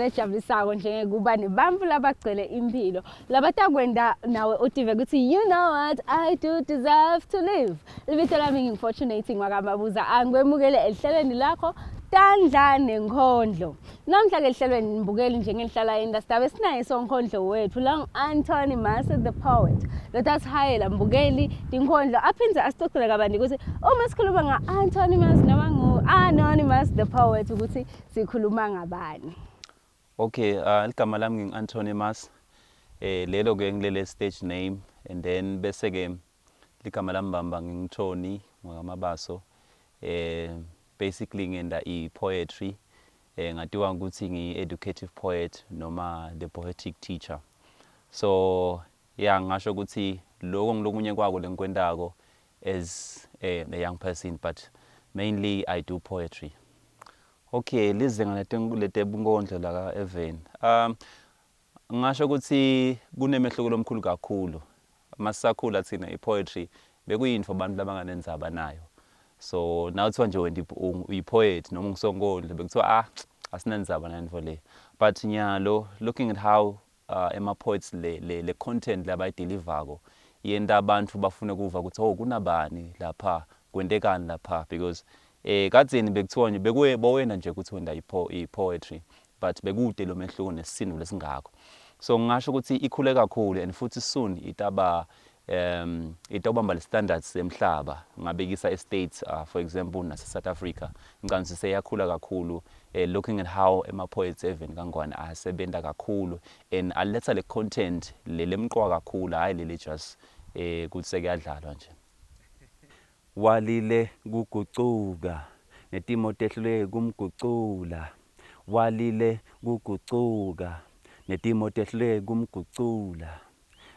lejabulisako njengekuba nebantfu labagcwele impilo labatakwenda nawe utive ukuthi you know what I do deserve to live. Libito lami ngingifortunating wakamabuza angikwemukele elihlelweni lakho Tandla Nenkhondlo. Namhla-ke ehlelweni nibukeli njengenihlala industry sinaye Nenkhondlo wethu la Anonymous the poet. Let us hire mbukeli Nenkhondlo aphindze asicocele kabanti ukuthi uma sikhuluma nga-Anonymous noma ngu-Anonymous the poet ukuthi sikhuluma ngabani. Okay, igama lami ngi-Anonymous. Lelo ke ngilele stage name and then bese ke ligama lami bamba ngingithoni ngamabaso. Basically ngenda poetry. Ngatiwa ukuthi ngi-educative poet noma the poetic teacher. So yeah, ngasho ukuthi lokho ngilokunye kwako lengikwendako as a young person, but mainly I do poetry. Okay, lizinga letebunkondlo la ka-Evan. Ngasho ukuthi kunemehluko lomkhulu kakhulu. Masakhula thina i-poetry bekuyinto abantu labanganenzaba nayo. So now kuthiwa nje wena uyi-poet noma ungusonkondlo bekuthiwa asinenzaba nanto le. But nyalo looking at how ema-poets le content labayidilivako yenta abantu bafune kuva ukuthi kunabani lapha kwendekani lapha because kadzeni bekuthiwa nje bekuwena nje ukuthi wenda i-poetry but bekude lo mehluko nesisindo lesingakho. So ngasho ukuthi ikhule kakhulu and futhi soon itawubamba le standards emhlaba ngabekisa estates for example nase South Africa ngikanzi seyakhula kakhulu looking at how ema-poets even kangwane asebenza kakhulu and aletha le content lemqwa kakhulu hayi lele just kuthi sekuyadlalwa nje. Walile kugucuka netimo tehlule kumgucula. Walile kugucuka netimo tehlule kumgucula.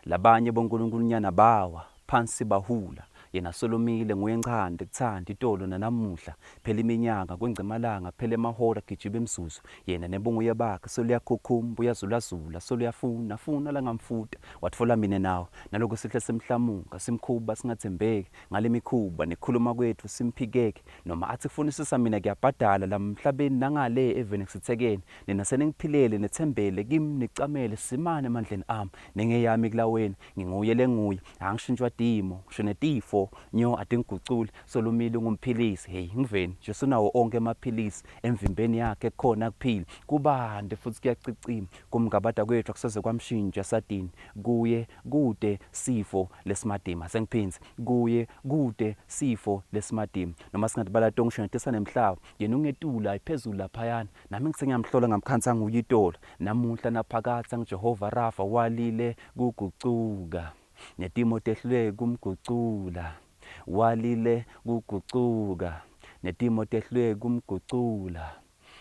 Labanye bonkulunkulunyana bawa phansi bahula yena solomile nguyenqande kuthanda itolo nanamuhla phela iminyaka kwengcimalanga phela emahora gijibe emzuzu yena nebunguye bakhe soliyakhukhumba uyazulazula soluyafuna la ngamfuta watfola mina nawo naloko sihle semhlamunga simkhuba singathembeki ngale mikhuba nekhuluma kwethu simphikeke noma athi kufunisisa mina kuyabhadala la mhlabeni nangale even kusithekeni nina senengiphilele nethembele kimi nicamele simane emandleni ami nengeyami kulaweni nginguye lenguye angishintshwa dimo ngisho netifo nyo adingigucule solomile ngumphilisi hey ngiveni nje sunawo onke emaphilisi emvimbeni yakhe khona kuphila kubande futhi kuyacicima kumngabada kwethu akusoze kwamshintsha sadini kuye kude sifo lesimadima sengiphinze kuye kude sifo lesimadima noma singathi balatongisho ngetisa nemhlaba yena ungetula iphezulu laphayana nami ngisengiyamhlola ngamkhansa nguyitolo namuhla naphakatha ngJehova Rafa walile kugucuka netimo tehlule kumgucula. Walile kugucuka netimo tehlule kumgucula.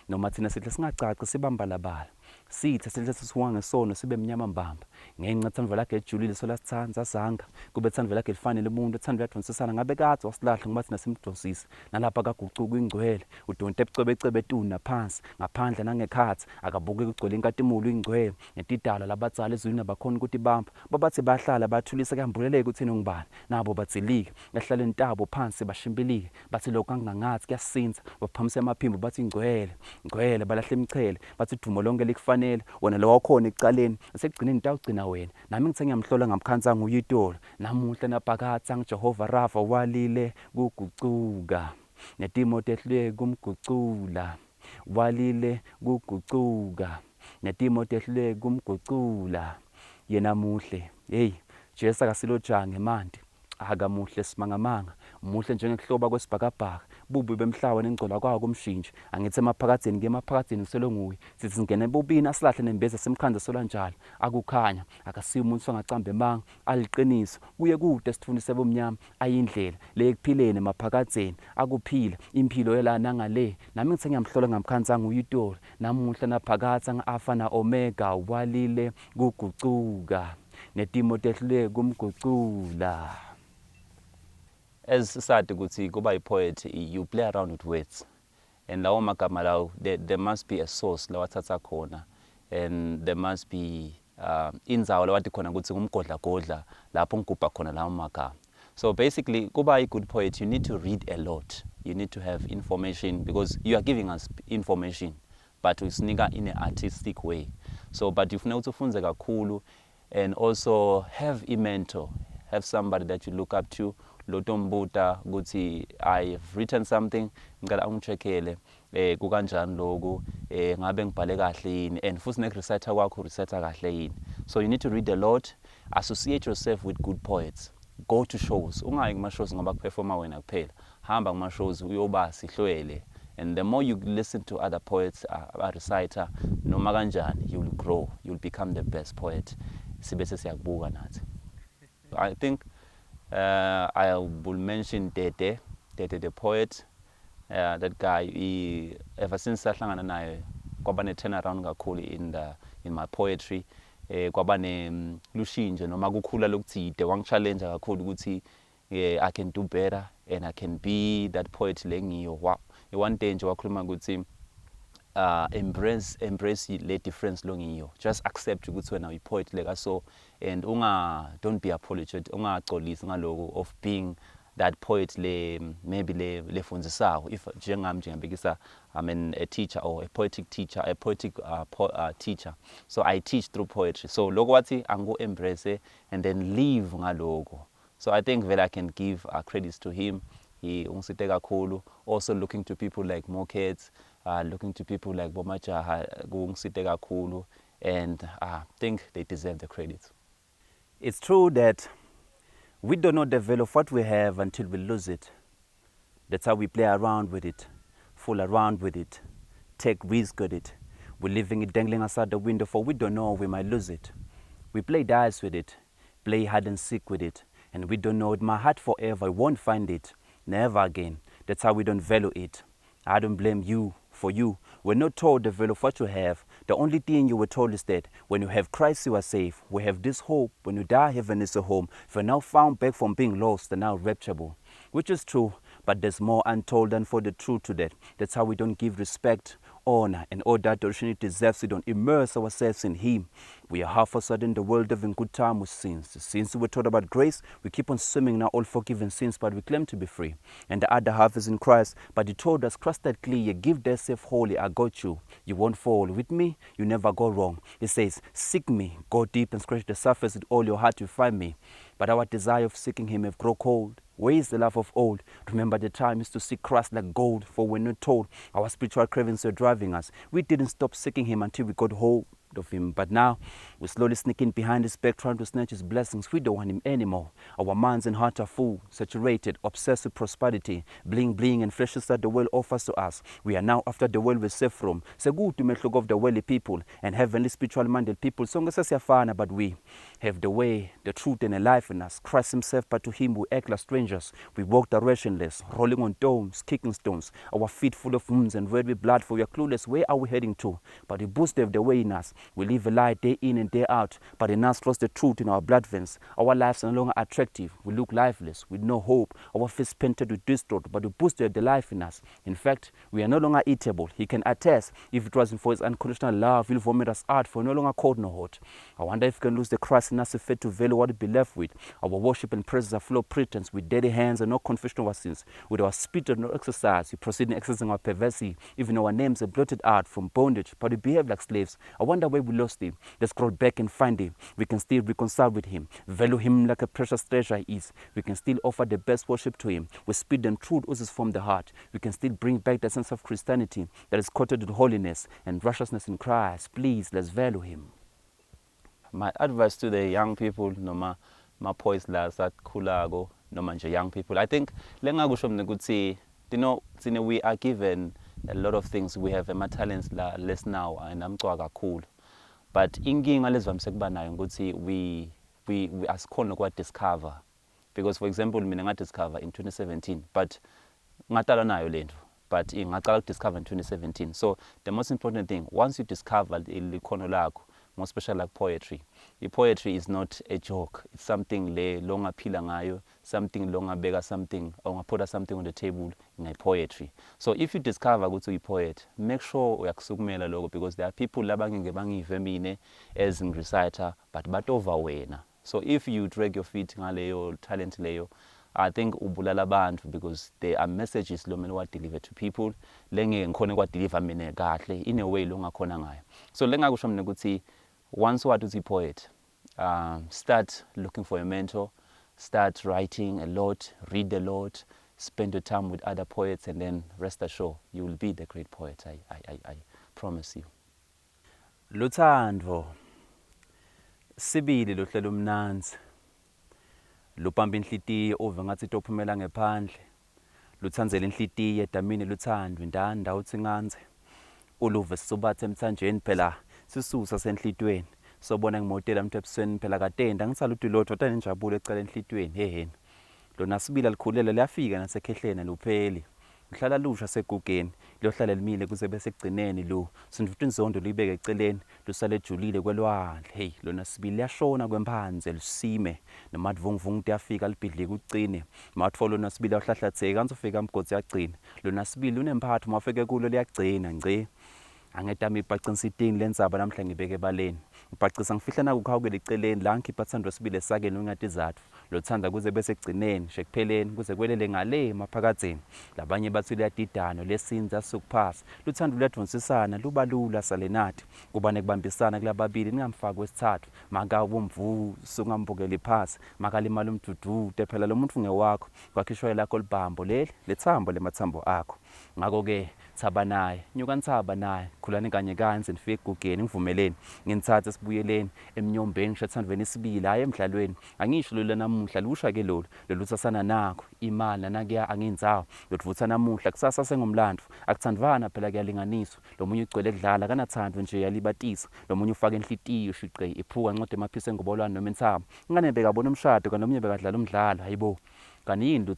Noma thina sihle singacaci sibamba labala sithe sihle sisiwa ngesono sibe mnyama mbamba ngenxa thandwa lakhe ejulile solasithanza sanga kube thandwa lakhe lifanele umuntu thandwa yathonsisana ngabe kathi wasilahla ngoba thina simdosisa nalapha kagucuka ingcwele udonte ebucebecebe tuna phansi ngaphandle nangekhathi akabuke kugcwele inkatimulo ingcwele netidala labatsala ezulwini abakhona ukuthi bamba babathi bahlala bathulisa kuyambuleleka uthini ngibani nabo batsilike bahlala intabo phansi bashimbilike bathi lokho angangathi kuyasinza baphamise amaphimbo bathi ingcwele balahle imichele bathi dumo lonke likufanele wena lo wakhona ecaleni asekugcineni tawugcina wena nami ngithe ngiyamhlola ngamkhansa nguyitolo namuhla naphakatha ngJehova Rafa walile kugucuka netimo tehlule kumgucula. Walile kugucuka netimo tehlule kumgucula yena muhle hey Jesu akasilojanga manje akamuhle simangamanga muhle njengekuhloba kwesibhakabhaka bubi bemhlawa nengcola kwawo kumshintshe angithi emaphakatheni ngemaphakatheni kuselo nguye sithi singene bobini asilahle nembeza semkhandla solanjalo akukhanya akasiyo umuntu songacambe manga aliqiniso kuye kude sifundise bomnyama ayindlela lekuphilene emaphakatheni akuphila impilo yela nangale nami ngithe ngiyamhlola ngamkhansa nguyitolo namuhla naphakatha ngAlpha na Omega walile kugucuka netimo tehlule kumgucula. As said ukuthi kuba i-poet you play around with words and lawo magama lawo there must be a source lawathatha khona and there must be indzawo lawathi khona ukuthi ngumgodlagodla lapho ngigubha khona lawo magama. So basically kuba a good poet you need to read a lot, you need to have information because you are giving us information. but usinika in an artistic way. So but you ufuna ukuthi ufunze kakhulu and also have a mentor, have somebody that you look up to. Lotombuta ukuthi I've written something ngicela ungicheckele kukanjani lokho ngabe ngibhale kahle yini and futhi nereciter kwakho reciter kahle yini. So you need to read a lot, associate yourself with good poets, go to shows. Ungayi kuma shows ngoba kuperforma wena kuphela, hamba kuma shows uyoba sihlwele. And the more you listen to other poets, a reciter, noma kanjani, you will grow, you will become the best poet. Sibese siyakubuka nathi. I think I will mention Tete the poet. That guy, ever since sahlangana naye kwaba ne turnaround kakhulu in my poetry. Kwaba ne lushinje noma kukhula lokuthide wangichallenge kakhulu ukuthi I can do better and I can be that poet lengiyo. One day nje wakhuluma ukuthi embrace le difference longiyo, just accept ukuthi wena uyi poet like so, and don't be apologetic, ungacolisi ngaloko of being that poet maybe le fundisayo. If njengami ngiyabekisa I'm a teacher or a poetic teacher, a poetic teacher, so I teach through poetry. So loko wathi angu embrace and then live ngaloko. So I think that I can give credits to him. He ungisite kakhulu, also looking to people like Mokets, looking to people like Bomajaha, ungisite kakhulu, and I think they deserve the credit. It's true that we do not develop what we have until we lose it. That's how we play around with it, fool around with it, take risk with it. We're leaving it dangling outside the window, for we don't know we might lose it. We play dice with it, play hide and seek with it, and we don't know it might hide forever, we won't find it, never again. That's how we don't value it. I don't blame you for you. We're not told to develop what you have. The only thing you were told is that when you have Christ, you are safe. We have this hope. When you die, heaven is a home. If you're now found back from being lost and now rapturable, which is true, but there's more untold than for the truth to that. That's how we don't give respect, honor, and all that originally deserves. We don't immerse ourselves in Him. We are half a sudden the world having good time with sins. Since we were taught about grace, we keep on swimming in our all forgiven sins, but we claim to be free. And the other half is in Christ. But He told us, cross that clear, give thyself holy, I got you. You won't fall. With me, you never go wrong. He says, seek me, go deep and scratch the surface with all your heart, you find me. But our desire of seeking Him have grown cold. Where is the love of old? Remember the time is to seek Christ like gold, for we're not told our spiritual cravings are driving us. We didn't stop seeking Him until we got hold of Him, but now we're slowly sneaking behind His back, trying to snatch His blessings. We don't want Him anymore. Our minds and hearts are full, saturated, obsessed with prosperity, bling bling and flashes that the world offers to us. We are now after the world we're safe from. So good to make look of the worldly people and heavenly spiritual minded people. So but we have the way, the truth, and the life in us. Christ Himself, but to Him we act like strangers. We walk directionless, rolling on domes, kicking stones, our feet full of wounds and red with blood, for we are clueless. Where are we heading to? But He boosted the way in us. We live a lie day in and day out, but in us lost the truth in our blood veins. Our lives are no longer attractive. We look lifeless, with no hope. Our face painted with distort, but we boosted the life in us. In fact, we are no longer eatable. He can attest, if it wasn't for His unconditional love, He'll vomit us out, for no longer cold nor hot. I wonder if we can lose the Christ in us if faith to value what we be left with. Our worship and praises are full of pretense, with dirty hands and no confession of our sins. With our spirit and no exercise, we proceed in exercising our perversity. Even our names are blotted out from bondage, but we behave like slaves. I wonder where we lost Him. Let's scroll back and find Him. We can still reconcile with Him, value Him like a precious treasure He is. We can still offer the best worship to Him, with spirit and truth oozes from the heart. We can still bring back the sense of Christianity that is coated with holiness and righteousness in Christ. Please, let's value Him. My advice to the young people, noma poets las at kulago, noma nje young people, I think lengakusho mina ukuthi we are given a lot of things. We have talents less now and amcwa kakhulu. But inkinga lezivamise kuba nayo ukuthi we asikhona ukwa discover, because for example mina ngadiscover in 2017, but ngatala nayo lento, but ngaqala discover in 2017. So the most important thing, once you discover likhono lakho, more special like poetry. Poetry is not a joke. It's something longa phila ngayo, something longa bega something, or put something on the table in a poetry. So if you discover ukuthi uyi poet, make sure uyakusukumela lokho, because there are people labangeke bangive mina as reciter but batova wena. So if you drag your feet ngaleyo talent leyo, I think ubulala abantu because there are messages lo mele wa-deliver to people lengeke ngikhone kwa-deliver mina kahle in a way lo ngakhona ngayo. So lengakusho mina ukuthi once wathi uthi poet, start looking for a mentor, start writing a lot, read a lot, spend your time with other poets, and then rest assured you will be the great poet. I promise you. Luthando sibili lo hlelo mnanzi lupamba inhlitiyo uve ngathi tophumela ngephandle luthandzela inhlitiyo edamini luthando indanda uthi nganze uluve sisubathe emthanjeni phela sisusa senhlitweni sobona ngimotela umuntu ebusweni phela katenda ngisaluthi lotho wata nenjabulo ecala enhlitweni heheni lona sibila likhulele liyafika nasekhehleni lupheli uhlala lusha segugeni liyohlala limile kuze bese kugcineni lo sinfuthi inzondo libeke eceleni lusale ejulile kwelwandle hey lona sibili liyashona kwemphanze lusime nomadvungvungu uyafika libhidlika ucine matfo lona sibili awuhlahlatheka kanzofika amgotsi yagcina lona sibili unemphatho mafeke kulo liyagcina ngci angedami ibhacisa itini lenzaba namhla ngibeke ebaleni ngibhacisa ngifihla nakukhawu keliceleni la ngikhipha thandwa sibili esakeni ungathi izathu lothanda kuze bese kugcineni shekupheleni kuze kwelele ngale maphakathini labanye bathi liyadidana lesinza sukuphasa luthanda luyadonsisana lubalula salenathi kubane kubambisana kulababili ningamfaki kwesithathu makawumvu sungambukeli phasi makalimala umdudude phela lo muntu ngewakho kwakhishwa lakho libambo leli lethambo lemathambo akho ngako ke thaba naye nyuka nithaba naye khulani kanye kanzi nifike egugeni ngivumeleni nginithathe sibuyeleni emnyombeni ngishathandweni isibili hayi emdlalweni angisho lo namuhla lusha ke lolu luthasana nakho imali nanakuya angiyinzawo lotuvutha namuhla kusasa sengumlandvo akuthandvana phela kuyalinganiswa lo munye ugcwele kudlala kanathandwe nje yalibatisa lo munye ufaka inhlitiyo shiqe iphuka ncode emaphise ngobolwane noma insaba ngane bekabona umshado kanomunye bekadlala umdlalo hayibo kani yini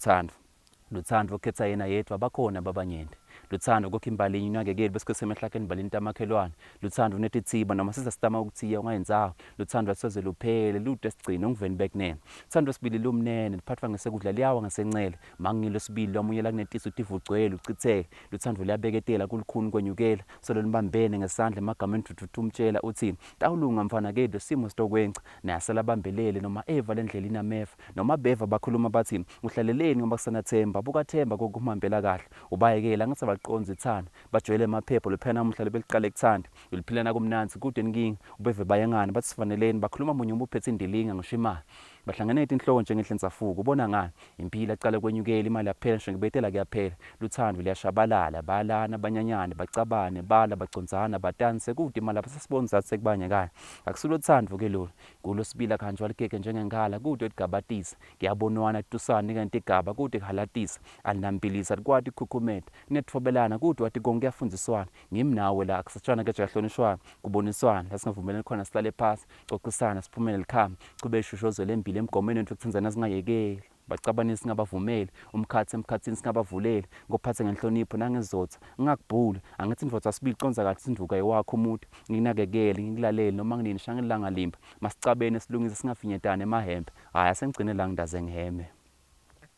luthando khetha yena yedwa bakhona babanyende luthando kokho imbali inyakekeli bese kusemehlakeni balini tamakhelwane luthando unetitsiba noma sizasitama ukuthiya ungayenzayo luthando asoze luphele lude sigcine ungiveni bekunene thando sibili lumnene liphathwa ngesekudla liyawa ngasencele mangilo sibili lomuyela kunetisa utiva ugcwele uchitheke luthando liyabeketela kulukhuni kwenyukela solo libambene ngesandla emagameni dududu umtshela uthini tawulunga mfana kedwa simo sitokwenca nayasalabambelele noma eva lendlela inamefa noma beva bakhuluma bathi uhlaleleni ngoba kusanathemba bukathemba kokumhambela kahle ubayekela ngathi baqonza ithana bajwayele emaphepho lephena namuhla beliqale kuthanda uliphilana kumnanzi kude ngingi ubeve bayengana bathi sifaneleni bakhuluma munye uphethe indilinga ngishimana bahlangene inhloko njengenhlenzafuku ubona ngani impilo aqale kwenyukela imali yaphela nje ngibetela kuyaphela luthando liyashabalala balana abanyanyane bacabane bala bacondzana batanse kude imali lapha sesibonza sekubanye kanye akusulothando ke lolu kulo sibila kanjwa likeke njengengala kude edigabatisa ngiyabonwana tusana kanti igaba kude kuhalatisa alinampilisa likwati ukukhukhumeta netfobelana kude wathi konke kuyafundiswana ngimnawe la akusatshana ke jahlonishwana kuboniswana lasingavumelani khona sihlale phasi xoxisana siphumele likhama kube ishushozelo embili emgomeni wethu kuthinzana singayekeli bacabanisa singabavumeli emkhathini singabavuleli ngophathe ngenhlonipho nangezotha ngingakubhuli angithi indvodza sibili conza kahle sinduka yiwakho umuntu nginakekele ngilalele noma nginini shangilanga limba masicabene silungise singafinyetane emahembe hayi asengigcine la ngidaze ngiheme.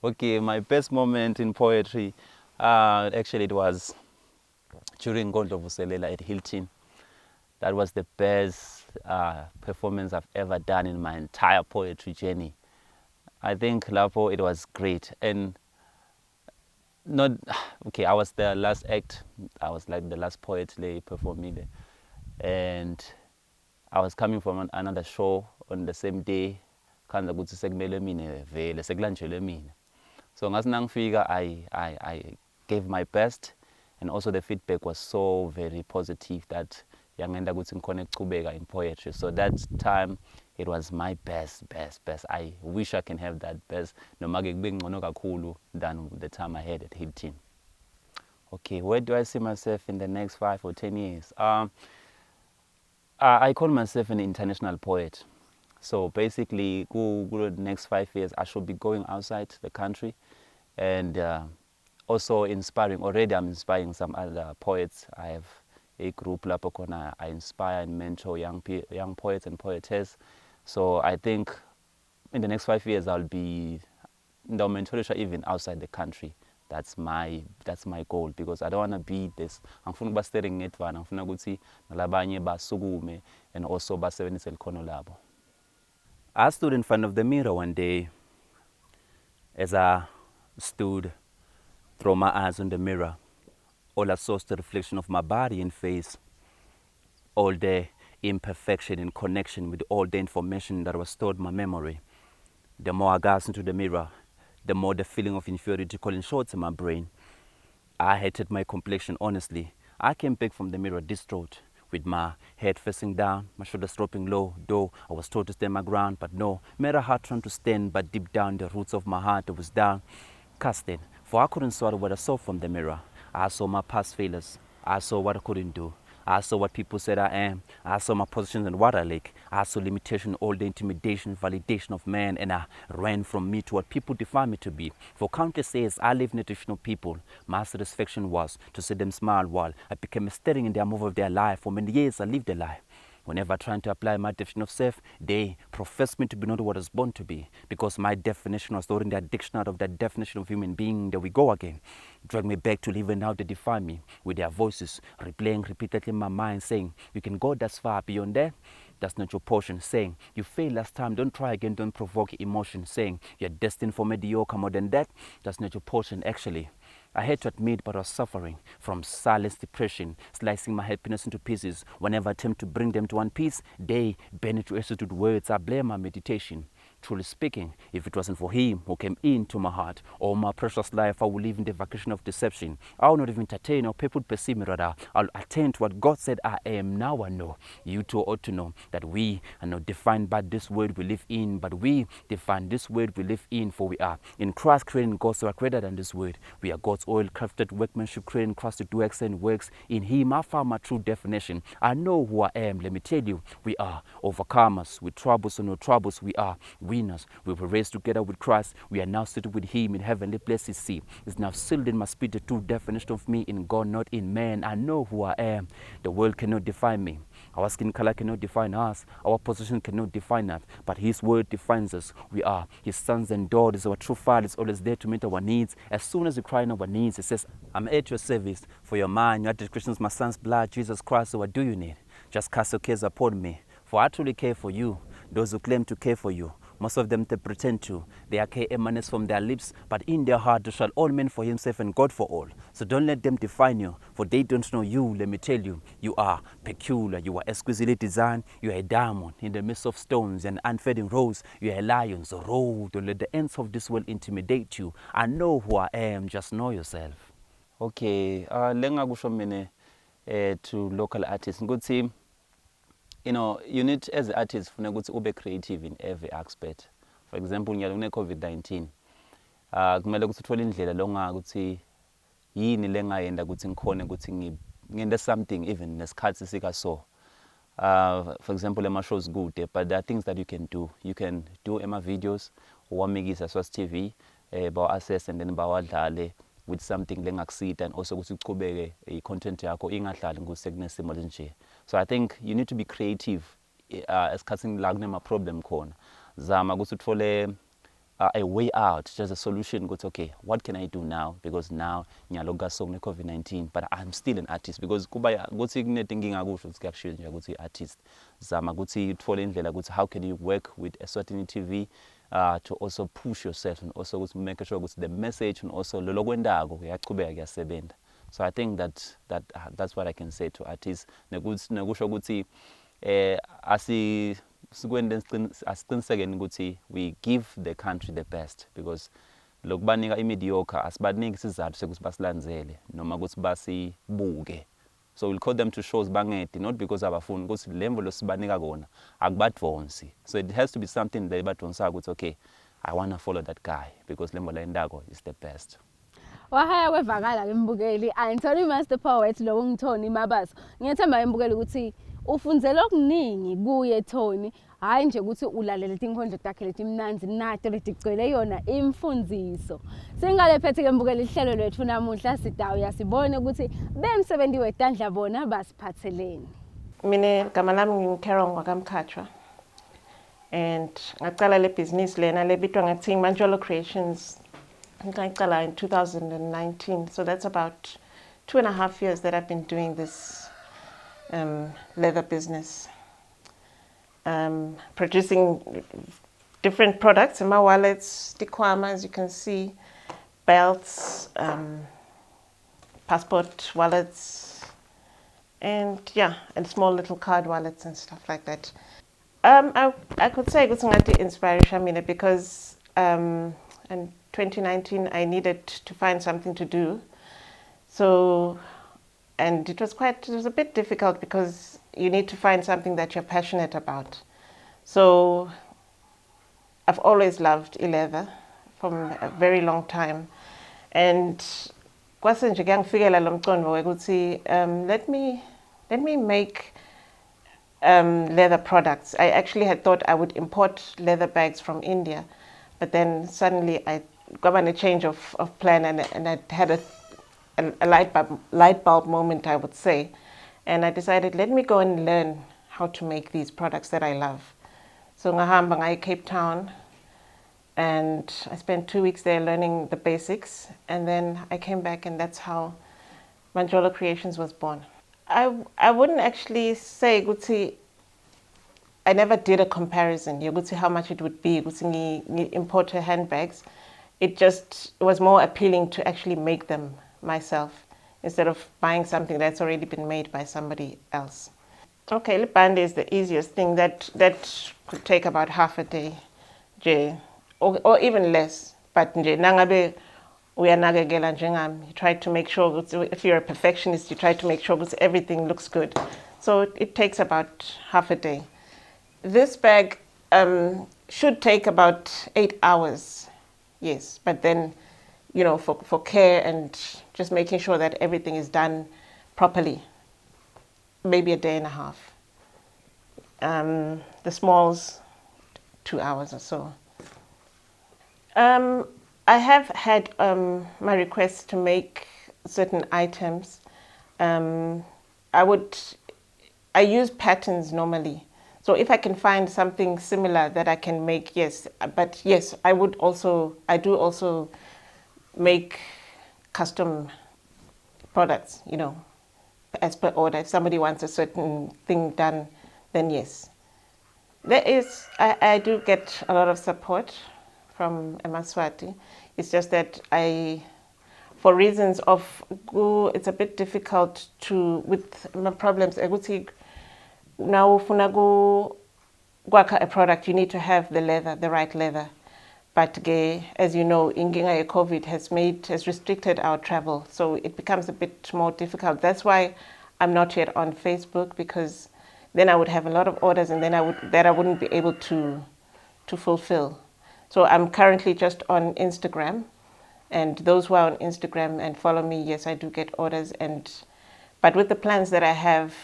Okay, my best moment in poetry actually it was during Nenkhondlo at Hilton. That was the best performance I've ever done in my entire poetry journey. I think Lapo, it was great. And not, okay, I was the last act. I was like the last poet they performed there. And I was coming from another show on the same day. Kanza kuthi sekumele mina vele sekulanjele mina. So ngasinangifika I gave my best, and also the feedback was so very positive that yangenda ukuthi ngikhona ukuchubeka in poetry. So that time it was my best. I wish I can have that best noma ke kube ngcono kakhulu than the time I had at Hilton. Okay, where do I see myself in the next 5 or 10 years? I call myself an international poet. So basically, the next 5 years, I should be going outside the country and also inspiring. Already, I'm inspiring some other poets. I have a group, Lapokona. I inspire and mentor young poets and poetess. So I think in the next 5 years, I'll be the mentorship even outside the country. That's my goal, because I don't want to be this. I'm funa staring ngetvana. I'm funa ukuthi nalabanye basukume and also basebenzise likhono labo. I stood in front of the mirror one day As I stood, throw my eyes on the mirror, all I saw was the reflection of my body and face, all the imperfection in connection with all the information that was stored in my memory. The more I gazed into the mirror, the more the feeling of inferiority calling shots in my brain. I hated my complexion, honestly. I came back from the mirror distraught, with my head facing down, my shoulders dropping low, though I was told to stand my ground, but no matter how trying to stand, but deep down the roots of my heart was down, casted, for I couldn't swallow what I saw from the mirror. I saw my past failures. I saw what I couldn't do. I saw what people said I am. I saw my positions and what I lack. I saw limitation, all the intimidation, validation of man, and I ran from me to what people define me to be. For countless years, I lived in additional people. My satisfaction was to see them smile while I became a steering in their move of their life. For many years, I lived a lie. Whenever trying to apply my definition of self, they profess me to be not what I was born to be, because my definition was stored in that dictionary of that definition of human being. There we go again. Drag me back to living how they define me, with their voices replaying repeatedly in my mind, saying, you can go that far, beyond that, that's not your portion. Saying, you failed last time, don't try again, don't provoke emotion. Saying, you're destined for mediocre, more than that, that's not your portion. Actually, I had to admit, but I was suffering from silence depression, slicing my happiness into pieces. Whenever I attempt to bring them to one piece, they bend it to institute words. I blame my meditation. Truly speaking, if it wasn't for him who came into my heart, all my precious life, I would live in the vacation of deception. I will not even entertain how people perceive me, rather I'll attend to what God said I am. Now I know. You too ought to know that we are not defined by this world we live in, but we define this world we live in, for we are in Christ, created in God, so are greater than this world. We are God's oil crafted workmanship, created in Christ to do excellent works. In him I found my true definition. I know who I am. Let me tell you, we are overcomers. With troubles or no troubles, we are winners. We were raised together with Christ. We are now seated with him in heavenly places. See, it's now sealed in my spirit, the true definition of me in God, not in man. I know who I am. The world cannot define me. Our skin color cannot define us. Our position cannot define us. But his word defines us. We are his sons and daughters. Our true father is always there to meet our needs. As soon as we cry in our needs, he says, I'm at your service. For your mind, your discretion, my son's blood, Jesus Christ. So what do you need? Just cast your cares upon me. For I truly care for you. Those who claim to care for you, most of them they pretend to. Their care emanates from their lips, but in their heart they shall all men for himself and God for all. So don't let them define you, for they don't know you. Let me tell you, you are peculiar, you are exquisitely designed, you are a diamond in the midst of stones, an unfading rose, you are a lion, so roll. Don't let the ends of this world intimidate you. I know who I am, just know yourself. Okay, lengakusho mina to local artists, good team. You know, you need, as an artist, to be creative in every aspect. For example, COVID-19, kumele ukuthi uthole indlela longa ukuthi yini lengayenda ukuthi ngikhone ukuthi ngende something even nesikhathi sika so. For example, ema shows good, but there are things that you can do. You can do ema videos, wamikisa SOS bawa assess and then bawadlale with something lengakusita, and also ukuthi uqhubeke i-content yakho ingahlali kusekunesimo nje. So I think you need to be creative esikhathini la kunema problem khona. Zama ukuthi uthole a way out, just a solution. Go, okay, what can I do now? Because now nyaloga song COVID-19, but I'm still an artist. Because kuba guthi kunetinkinga kusho ukuthi kuyashintsha ukuthi artist. Zama ukuthi uthole indlela ukuthi how can you work with Eswatini TV to also push yourself, and also to make sure that the message and also lo kwendako kuyachubeka kuyasebenza. So I think that's what I can say to artists. Nekusho ukuthi asiqiniseke ukuthi we give the country the best, because lokubanika imediocre asibaniki isizathu sekuthi basilandzele noma ukuthi basibuke. So we'll call them to shows bangedi, not because abafuni ukuthi lemvo losibanika kona akubadvonsi. So it has to be something that badvonsa ukuthi okay, I want to follow that guy because lemvo la indako is the best. Wahaya wevakala ke mbukeli, Anthony Master Poet lo ngithoni Mabaso. Ngiyathemba imbukeli ukuthi ufundzela okuningi kuye Tony, hayi nje ukuthi ulalela inkondlo takhe leti mnanzi nato leti gcwele yona imfundiso. Singalephethe ke mbukeli ihlelo lethu namuhla sidawu yasibone ukuthi bemsebenzi weTandla bona basiphatheleni. Mina igama lami ngimKarol wakamkhatshwa, and ngaqala le business lena lebitwa ngathi Manjolo Creations. ngaqala in 2019, so that's about 2.5 years that I've been doing this leather business, producing different products in my wallets, tikwama, as you can see, belts, passport wallets, and yeah, and small little card wallets and stuff like that. I could say it's not inspiration because in 2019 I needed to find something to do. So, and it was a bit difficult because you need to find something that you're passionate about. So I've always loved leather from a very long time. And kwase nje kuyangifikela lo mqondo ukuthi let me make leather products. I actually had thought I would import leather bags from India, but then suddenly I got a change of plan, and I had a light bulb moment, I would say. And I decided, let me go and learn how to make these products that I love. So ngahamba ngaya Cape Town, and I spent 2 weeks there learning the basics, and then I came back, and that's how Nenkhondlo Creations was born. I wouldn't actually say Gucci. I never did a comparison. You could see how much it would be. Gucci import handbags. It was more appealing to actually make them myself instead of buying something that's already been made by somebody else. Okay, libande is the easiest thing. That could take about half a day, or even less. But nangabe uyanakekela njengami, you try to make sure, if you're a perfectionist, you try to make sure everything looks good. So it takes about half a day. This bag should take about 8 hours, yes, but then, for care and just making sure that everything is done properly, maybe a day and a half. The smalls, 2 hours or so. I have had my requests to make certain items. I use patterns normally. So if I can find something similar that I can make, yes. But yes, I do also make custom products, as per order. If somebody wants a certain thing done, then yes. I do get a lot of support from Eswatini. It's just that for reasons of it's a bit difficult with my problems. Now kwakha a product, you need to have the right leather. But as you know, inginga COVID has restricted our travel, so it becomes a bit more difficult. That's why I'm not yet on Facebook, because then I would have a lot of orders, and then I wouldn't be able to fulfill. So I'm currently just on Instagram, and those who are on Instagram and follow me, yes, I do get orders. But with the plans that I have,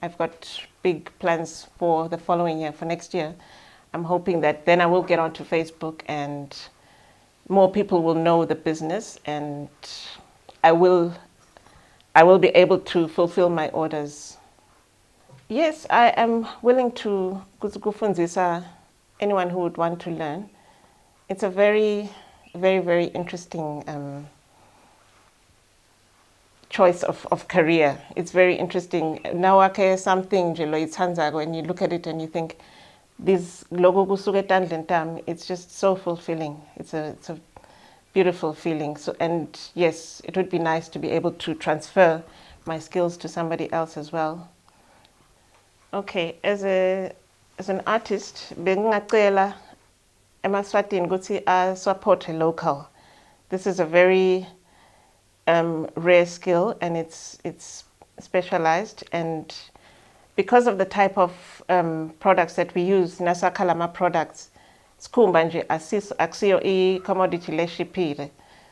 I've got big plans for the following year, for next year. I'm hoping that then I will get onto Facebook and more people will know the business, and I will be able to fulfill my orders. Yes, I am willing to kufundisa anyone who would want to learn. It's a very, very, very interesting choice of career. It's very interesting. Now, something when you look at it and you think, this logo Tandla, it's just so fulfilling. It's a beautiful feeling. So, and yes, it would be nice to be able to transfer my skills to somebody else as well. Okay, as an artist, bengingacela emaswatini ukuthi support a local. This is a very rare skill, and it's specialized, and because of the type of products that we use, nasakalama products, sikhumba nje akusiyo i-commodity leshiphile.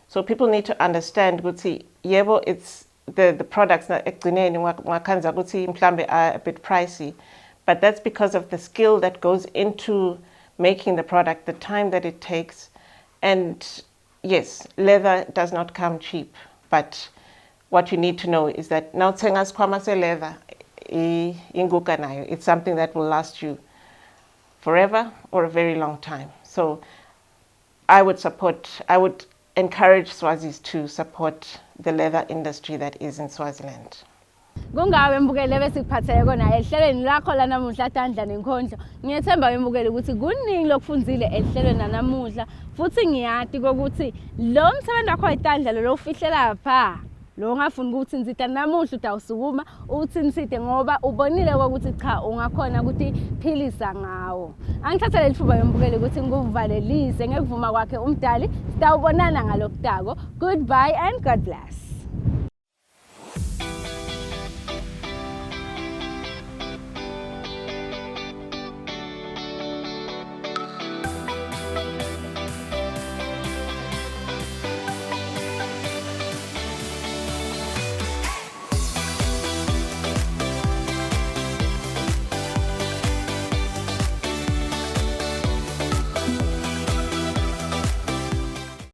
So people need to understand ukuthi yebo, it's the products ekugcineni ngakhanza ukuthi mhlambe are a bit pricey, but that's because of the skill that goes into making the product, the time that it takes. And yes, leather does not come cheap, but what you need to know is that now thenga sikhwama se-leather, it's something that will last you forever or a very long time. So I would encourage Swazis to support the leather industry that is in Swaziland. Kungawe mbukele bese kuphathele kona ehlelweni lakho lanamuhla Tandla Nenkhondlo. Ngiyethemba wembukele ukuthi kuningi lokufundzile ehlelweni lanamuhla futhi ngiyati ukuthi lo msebenzi wakho eTandla lo ufihlela pha. Lo ngafuni ukuthi nzita namuhla utawusukuma uthinisite ngoba ubonile ukuthi cha ungakhona ukuthi philisa ngawo. Angithatha leli thuba wembukele ukuthi ngikuvalelise ngekuvuma kwakhe umdali. Sitawubonana ngalokutako. Goodbye and God bless.